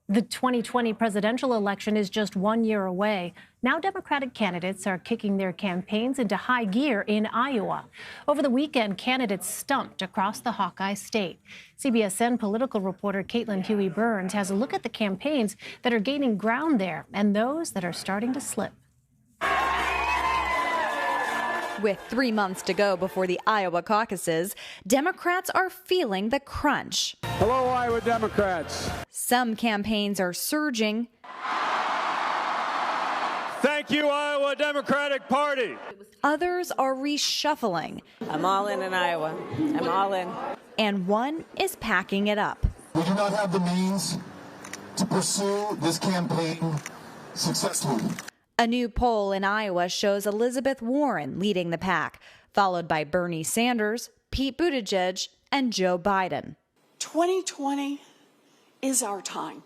The 2020 presidential election is just 1 year away. Now Democratic candidates are kicking their campaigns into high gear in Iowa. Over the weekend, candidates stumped across the Hawkeye State. CBSN political reporter Caitlin Huey-Burns has a look at the campaigns that are gaining ground there and those that are starting to slip. With 3 months to go before the Iowa caucuses, Democrats are feeling the crunch. Hello, Iowa Democrats. Some campaigns are surging. Thank you, Iowa Democratic Party. Others are reshuffling. I'm all in Iowa. I'm all in. And one is packing it up. We do not have the means to pursue this campaign successfully. A new poll in Iowa shows Elizabeth Warren leading the pack, followed by Bernie Sanders, Pete Buttigieg, and Joe Biden. 2020 is our time.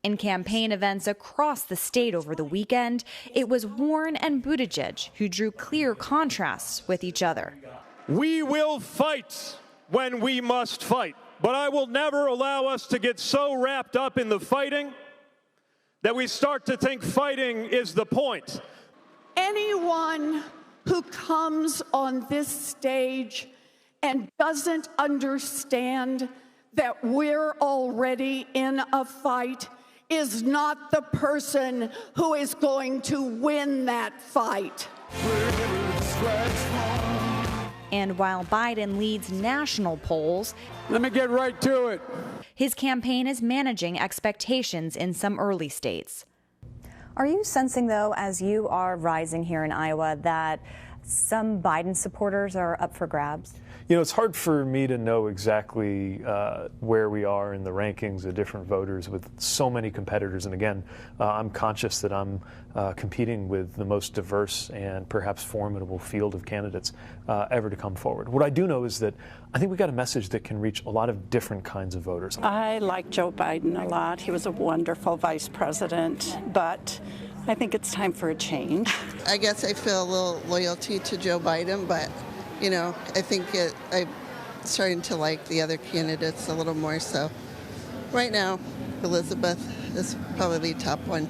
In campaign events across the state over the weekend, it was Warren and Buttigieg who drew clear contrasts with each other. We will fight when we must fight, but I will never allow us to get so wrapped up in the fighting that we start to think fighting is the point. Anyone who comes on this stage and doesn't understand that we're already in a fight is not the person who is going to win that fight. And while Biden leads national polls, Let me get right to it. his campaign is managing expectations in some early states. Are you sensing, though, as you are rising here in Iowa, that some Biden supporters are up for grabs? You know, it's hard for me to know exactly where we are in the rankings of different voters with so many competitors. And again, I'm conscious that I'm competing with the most diverse and perhaps formidable field of candidates ever to come forward. What I do know is that I think we got a message that can reach a lot of different kinds of voters. I like Joe Biden a lot. He was a wonderful vice president, but I think it's time for a change. I guess I feel a little loyalty to Joe Biden, but you know, I think I'm starting to like the other candidates a little more. So right now, Elizabeth is probably the top one.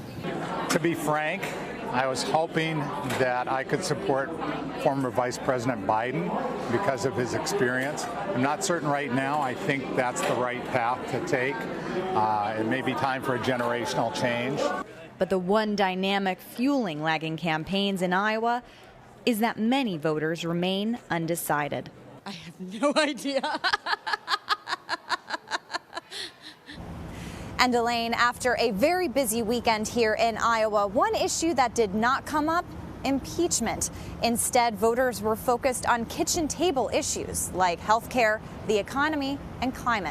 To be frank, I was hoping that I could support former Vice President Biden because of his experience. I'm not certain right now. I think that's the right path to take. It may be time for a generational change. But the one dynamic fueling lagging campaigns in Iowa is that many voters remain undecided. I have no idea. And Elaine, after a very busy weekend here in Iowa, one issue that did not come up, impeachment. Instead, voters were focused on kitchen table issues like health care, the economy, and climate.